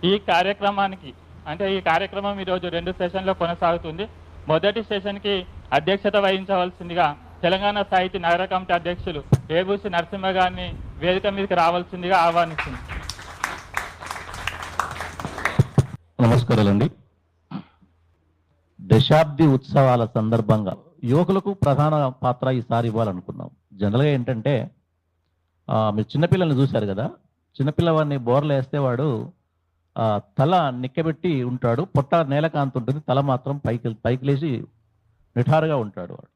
ఈ కార్యక్రమానికి ఈ కార్యక్రమం ఈరోజు 2 సెషన్లో కొనసాగుతుంది. మొదటి సెషన్కి అధ్యక్షత వహించవలసిందిగా తెలంగాణ సాహితీ నగర కమిటీ అధ్యక్షులు ఏబూసి నరసింహ గారిని వేదిక మీదకి రావాల్సిందిగా ఆహ్వానిస్తుంది. నమస్కారాలండి. దశాబ్ది ఉత్సవాల సందర్భంగా యువకులకు ప్రధాన పాత్ర ఈసారి ఇవ్వాలనుకున్నాం. జనరల్గా ఏంటంటే మీరు చిన్నపిల్లల్ని చూశారు కదా, చిన్నపిల్లవాడిని బోర్లు వేస్తే వాడు తల నిక్కబెట్టి ఉంటాడు, పొట్ట నేలకాంత ఉంటుంది, తల మాత్రం పైకి లేచి నిఠారుగా ఉంటాడు వాడు.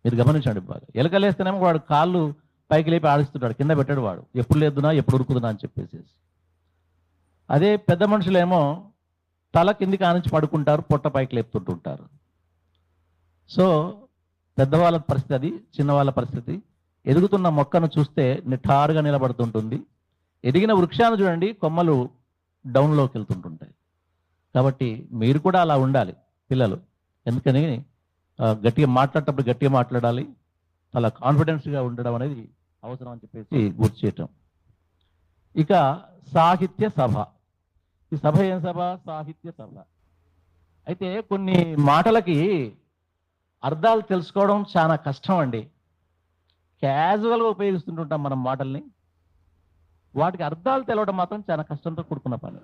మీరు గమనించండి బాగా. ఎలకలేస్తేనేమో వాడు కాళ్ళు పైకి లేపి ఆడిస్తుంటాడు, కింద పెట్టాడు వాడు, ఎప్పుడు లేదునా ఎప్పుడు ఉరుకుదునా అని చెప్పేసి. అదే పెద్ద మనుషులేమో తల కిందికి ఆనించి పడుకుంటారు, పొట్ట పైకి లేపుతుంటుంటారు. సో పెద్దవాళ్ళ పరిస్థితి అది, చిన్నవాళ్ళ పరిస్థితి. ఎదుగుతున్న మొక్కను చూస్తే నిఠారుగా నిలబడుతుంటుంది, ఎదిగిన వృక్షాన్ని చూడండి కొమ్మలు డౌన్లోకి వెళ్తుంటుంటాయి. కాబట్టి మీరు కూడా అలా ఉండాలి పిల్లలు. ఎందుకని గట్టిగా మాట్లాడేటప్పుడు గట్టిగా మాట్లాడాలి, చాలా కాన్ఫిడెన్స్గా ఉండడం అనేది అవసరం అని చెప్పేసి గుర్తు చేయటం. ఇక సాహిత్య సభ. ఈ సభ ఏం సభ? సాహిత్య సభ. అయితే కొన్ని మాటలకి అర్థాలు తెలుసుకోవడం చాలా కష్టం అండి. క్యాజువల్గా ఉపయోగిస్తుంటుంటాం మనం మాటల్ని, వాటికి అర్థాలు తెలవడం మాత్రం చాలా కష్టంతో కూడుకున్న పని.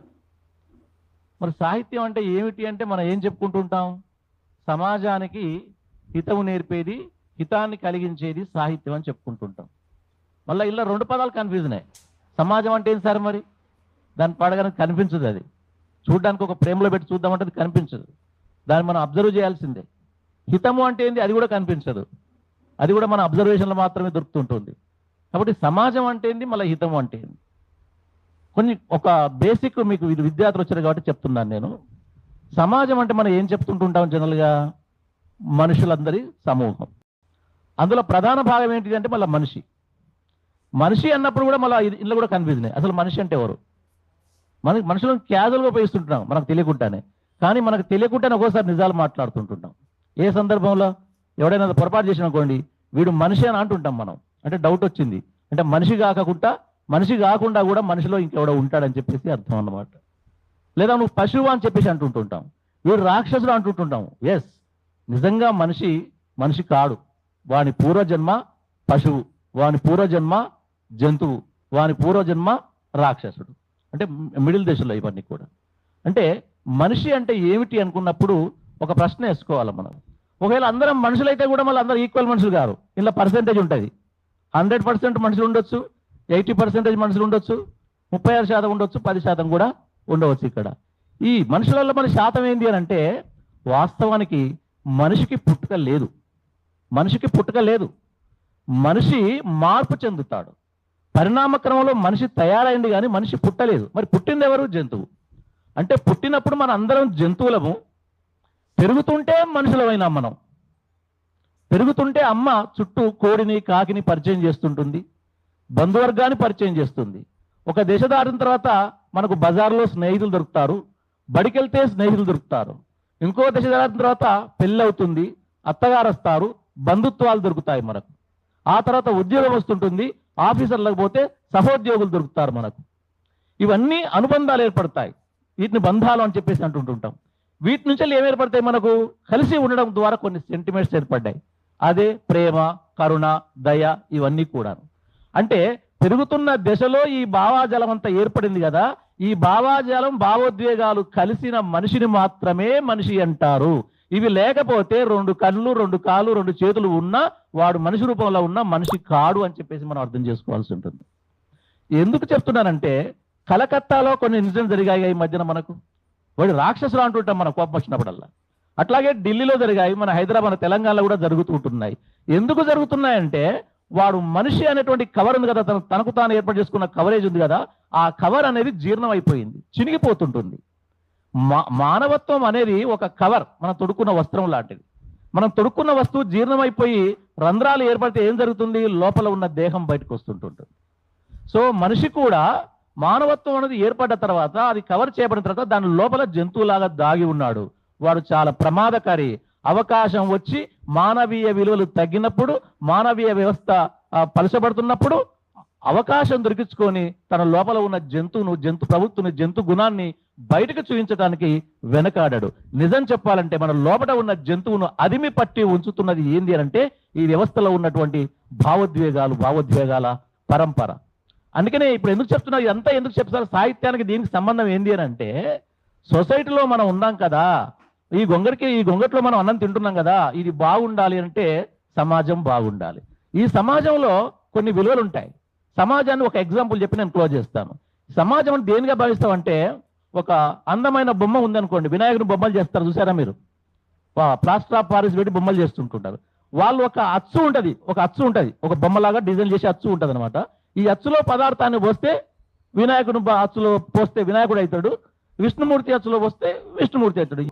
మరి సాహిత్యం అంటే ఏమిటి అంటే మనం ఏం చెప్పుకుంటుంటాం? సమాజానికి హితవు నేర్పేది, హితాన్ని కలిగించేది సాహిత్యం అని చెప్పుకుంటుంటాం. మళ్ళీ ఇలా 2 పదాలు కన్ఫ్యూజన్ అయ్యాయి. సమాజం అంటే ఏం సార్? మరి దాన్ని పడగానే కనిపించదు, అది చూడడానికి ఒక ప్రేమలో పెట్టి చూద్దామంటే అది కనిపించదు, దాన్ని మనం అబ్జర్వ్ చేయాల్సిందే. హితము అంటే ఏంది? అది కూడా కనిపించదు, అది కూడా మన అబ్జర్వేషన్లో మాత్రమే దొరుకుతుంటుంది. కాబట్టి సమాజం అంటే ఏంది, మళ్ళీ హితము అంటే ఏంది? ఒక బేసిక్ మీకు ఇది విద్యార్థులు వచ్చారు కాబట్టి చెప్తున్నాను నేను. సమాజం అంటే మనం ఏం చెప్తుంటుంటాం జనరల్గా? మనుషులందరి సమూహం. అందులో ప్రధాన భాగం ఏంటిది అంటే మళ్ళీ మనిషి. మనిషి అన్నప్పుడు కూడా మళ్ళీ ఇందులో కూడా కన్ఫ్యూజన్. అసలు మనిషి అంటే ఎవరు? మనుషులను క్యాజువల్గా ఉపయోగిస్తుంటున్నాం మనకు తెలియకుండానే. కానీ మనకు తెలియకుండానే ఒక్కోసారి నిజాలు మాట్లాడుతుంటుంటాం. ఏ సందర్భంలో ఎవడైనా పొరపాటు చేసిన అనుకోండి, వీడు మనిషి అని అంటుంటాం మనం. అంటే డౌట్ వచ్చింది అంటే మనిషి కాకుండా కూడా మనిషిలో ఇంకెవడో ఉంటాడని చెప్పేసి అర్థం అన్నమాట. లేదా నువ్వు పశువు అని చెప్పేసి అంటుంటుంటాం, వీడు రాక్షసుడు అంటుంటుంటాం. ఎస్, నిజంగా మనిషి కాడు. వాని పూర్వజన్మ పశువు, వాని పూర్వజన్మ జంతువు, వాని పూర్వజన్మ రాక్షసుడు. అంటే మిడిల్ దశలో ఇవన్నీ కూడా. అంటే మనిషి అంటే ఏమిటి అనుకున్నప్పుడు ఒక ప్రశ్న వేసుకోవాలి మనం. ఒకవేళ అందరం మనుషులైతే కూడా మళ్ళీ అందరూ ఈక్వల్ మనుషులు కాదు. ఇలా పర్సెంటేజ్ ఉంటుంది. 100% మనుషులు ఉండొచ్చు, 80% మనుషులు ఉండొచ్చు, 36% ఉండొచ్చు, 10% కూడా ఉండవచ్చు. ఇక్కడ ఈ మనుషులలో మన శాతం ఏంటి అని అంటే, వాస్తవానికి మనిషికి పుట్టుక లేదు. మనిషి మార్పు చెందుతాడు. పరిణామ క్రమంలో మనిషి తయారైంది కానీ మనిషి పుట్టలేదు. మరి పుట్టింది ఎవరు? జంతువు. అంటే పుట్టినప్పుడు మన అందరం జంతువులము, పెరుగుతుంటే మనుషులమైనా మనం. పెరుగుతుంటే అమ్మ చుట్టూ కోడిని కాకిని పరిచయం చేస్తుంటుంది, బంధువర్గాన్ని పరిచయం చేస్తుంది. ఒక దశ దాటిన తర్వాత మనకు బజార్లో స్నేహితులు దొరుకుతారు, బడికెళ్తే స్నేహితులు దొరుకుతారు. ఇంకో దశ దాటిన తర్వాత పెళ్ళి అవుతుంది, అత్తగారు వస్తారు, బంధుత్వాలు దొరుకుతాయి మనకు. ఆ తర్వాత ఉద్యోగం వస్తుంటుంది, ఆఫీసర్లకు పోతే సహోద్యోగులు దొరుకుతారు మనకు. ఇవన్నీ అనుబంధాలు ఏర్పడతాయి, వీటిని బంధాలు అని చెప్పేసి అంటుంటుంటాం. వీటి నుంచి ఏం ఏర్పడతాయి? మనకు కలిసి ఉండడం ద్వారా కొన్ని సెంటిమెంట్స్ ఏర్పడ్డాయి. అదే ప్రేమ, కరుణ, దయ, ఇవన్నీ కూడా. అంటే పెరుగుతున్న దశలో ఈ భావాజలం అంతా ఏర్పడింది కదా, ఈ భావాజలం భావోద్వేగాలు కలిసిన మనిషిని మాత్రమే మనిషి అంటారు. ఇవి లేకపోతే 2 కళ్ళు, 2 కాళ్ళు, 2 చేతులు ఉన్నా వాడు మనిషి రూపంలో ఉన్న మనిషి కాడు అని చెప్పేసి మనం అర్థం చేసుకోవాల్సి ఉంటుంది. ఎందుకు చెప్తున్నానంటే, కలకత్తాలో కొన్ని ఇన్సిడెంట్స్ జరిగాయి ఈ మధ్యన. మనకు వాడు రాక్షసులు అంటుంటాం మన కోపం వచ్చినప్పుడల్లా. అట్లాగే ఢిల్లీలో జరిగాయి, మన హైదరాబాద్, తెలంగాణలో కూడా జరుగుతుంటున్నాయి. ఎందుకు జరుగుతున్నాయంటే, వాడు మనిషి అనేటువంటి కవర్ ఉంది కదా, తనకు తాను ఏర్పాటు చేసుకున్న కవరేజ్ ఉంది కదా, ఆ కవర్ అనేది జీర్ణం అయిపోయింది, చినిగిపోతుంటుంది. మానవత్వం అనేది ఒక కవర్, మనం తొడుక్కున్న వస్త్రం లాంటిది. మనం తొడుక్కున్న వస్తువు జీర్ణమైపోయి రంధ్రాలు ఏర్పడితే ఏం జరుగుతుంది? లోపల ఉన్న దేహం బయటకు వస్తుంటుంది. సో మనిషి కూడా మానవత్వం అనేది ఏర్పడ్డ తర్వాత, అది కవర్ చేయబడిన తర్వాత దాని లోపల జంతువులాగా దాగి ఉన్నాడు. వాడు చాలా ప్రమాదకారి. అవకాశం వచ్చి మానవీయ విలువలు తగ్గినప్పుడు, మానవీయ వ్యవస్థ పలచబడుతున్నప్పుడు అవకాశం దొరికించుకొని తన లోపల ఉన్న జంతు ప్రవృత్తిని, జంతు గుణాన్ని బయటకు చూపించడానికి వెనకాడాడు. నిజం చెప్పాలంటే మన లోపల ఉన్న జంతువును అదిమి పట్టి ఉంచుతున్నది ఏంది అంటే ఈ వ్యవస్థలో ఉన్నటువంటి భావోద్వేగాల పరంపర. అందుకనే ఇప్పుడు ఎందుకు చెప్తున్నా, ఇదంతా ఎందుకు చెప్తారు, సాహిత్యానికి దీనికి సంబంధం ఏంది అని అంటే, సొసైటీలో మనం ఉన్నాం కదా, ఈ గొంగట్లో మనం అన్నం తింటున్నాం కదా, ఇది బాగుండాలి అంటే సమాజం బాగుండాలి. ఈ సమాజంలో కొన్ని విలువలు ఉంటాయి. సమాజాన్ని ఒక ఎగ్జాంపుల్ చెప్పి నేను క్లోజ్ చేస్తాను. సమాజం దేనిగా భావిస్తామంటే, ఒక అందమైన బొమ్మ ఉందనుకోండి, వినాయకుని బొమ్మలు చేస్తారు చూసారా మీరు, ప్లాస్టర్ ఆఫ్ పారిస్ పెట్టి బొమ్మలు చేస్తుంటుంటారు. వాళ్ళు ఒక అచ్చు ఉంటుంది, ఒక బొమ్మలాగా డిజైన్ చేసి అచ్చు ఉంటుంది అనమాట. ఈ అచ్చులో పదార్థాన్ని పోస్తే వినాయకుని అచ్చులో పోస్తే వినాయకుడు అవుతాడు, విష్ణుమూర్తి అచ్చులో పోస్తే విష్ణుమూర్తి అవుతాడు.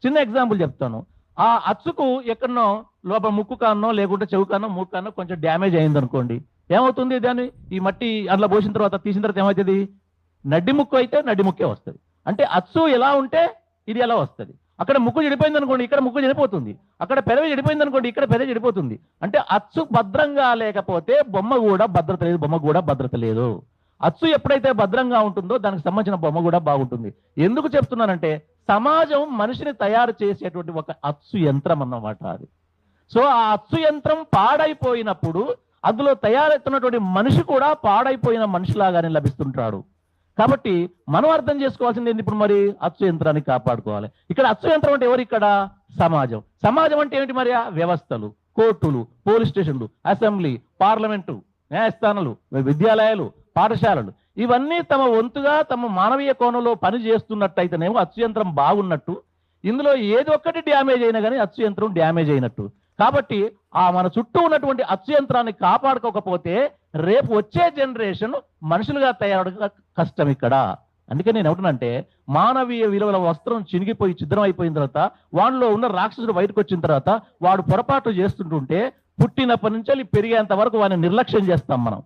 చిన్న ఎగ్జాంపుల్ చెప్తాను. ఆ అచ్చుకు ఎక్కడనో లోపల ముక్కు కానో లేకుంటే చెవు కానో మూకు కానో కొంచెం డ్యామేజ్ అయింది అనుకోండి, ఏమవుతుంది? దాన్ని ఈ మట్టి అందులో పోసిన తర్వాత తీసిన తర్వాత ఏమవుతుంది? నడ్డి ముక్కు అయితే నడ్డి ముక్కే వస్తుంది. అంటే అచ్చు ఎలా ఉంటే ఇది ఎలా వస్తుంది. అక్కడ ముక్కు చెడిపోయింది అనుకోండి, ఇక్కడ ముక్కు చెడిపోతుంది. అక్కడ పెదవి చెడిపోయింది అనుకోండి, ఇక్కడ పెదవి చెడిపోతుంది. అంటే అచ్చు భద్రంగా లేకపోతే బొమ్మ కూడా భద్రత లేదు. అచ్చు ఎప్పుడైతే భద్రంగా ఉంటుందో దానికి సంబంధించిన బొమ్మ కూడా బాగుంటుంది. ఎందుకు చెప్తున్నానంటే, సమాజం మనిషిని తయారు చేసేటువంటి ఒక అచ్చు యంత్రం అన్నమాట అది. సో ఆ అచ్చు యంత్రం పాడైపోయినప్పుడు అందులో తయారవుతున్నటువంటి మనిషి కూడా పాడైపోయిన మనిషిలాగానే లభిస్తుంటాడు. కాబట్టి మనం అర్థం చేసుకోవాల్సింది ఏంటి? ఇప్పుడు మరి అచ్చు యంత్రాన్ని కాపాడుకోవాలి. ఇక్కడ అచ్చు యంత్రం అంటే ఎవరు? ఇక్కడ సమాజం అంటే ఏమిటి? మరి వ్యవస్థలు, కోర్టులు, పోలీస్ స్టేషన్లు, అసెంబ్లీ, పార్లమెంటు, న్యాయస్థానాలు, విద్యాలయాలు, పాఠశాలలు, ఇవన్నీ తమ వంతుగా తమ మానవీయ కోణంలో పని చేస్తున్నట్టయితేనేమో అచ్చు యంత్రం బాగున్నట్టు, ఇందులో ఏది ఒక్కటి డ్యామేజ్ అయినా కానీ అచ్చు యంత్రం డ్యామేజ్ అయినట్టు. కాబట్టి మన చుట్టూ ఉన్నటువంటి అచ్చు యంత్రాన్ని కాపాడుకోకపోతే రేపు వచ్చే జనరేషన్ మనుషులుగా తయారవడం కష్టం ఇక్కడ. అందుకే నేను ఏమంటున్నానంటే, మానవీయ విలువల వస్త్రం చినిగిపోయి ఛిద్రం అయిపోయిన తర్వాత, వాడిలో ఉన్న రాక్షసుడు బయటకు వచ్చిన తర్వాత వాడు పొరపాట్లు చేస్తుంటుంటే పుట్టినప్పటి నుంచి పెరిగేంత వరకు వాడిని నిర్లక్ష్యం చేస్తాం మనం.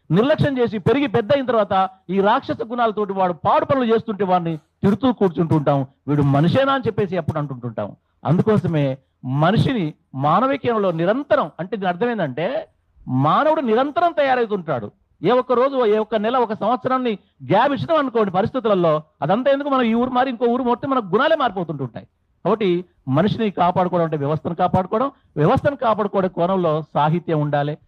నిర్లక్ష్యం చేసి పెరిగి పెద్ద అయిన తర్వాత ఈ రాక్షస గుణాలతోటి వాడు పాడు పనులు చేస్తుంటే వాడిని తిడుతూ కూర్చుంటుంటాం. వీడు మనిషేనా అని చెప్పేసి ఎప్పుడు అంటుంటుంటాం. అందుకోసమే మనిషిని మానవికంలో నిరంతరం, అంటే దీని అర్థం ఏంటంటే, మానవుడు నిరంతరం తయారవుతుంటాడు. ఏ ఒక్క రోజు, ఏ ఒక్క నెల, ఒక సంవత్సరాన్ని గ్యాప్ ఇచ్చినాం అనుకోండి పరిస్థితులలో, అదంతా ఎందుకు, మనం ఈ ఊరు మారి ఇంకో ఊరు మొత్తం మనకు గుణాలే మారిపోతుంటుంటాయి. కాబట్టి మనిషిని కాపాడుకోవడం అంటే వ్యవస్థను కాపాడుకోవడం కోణంలో సాహిత్యం ఉండాలి.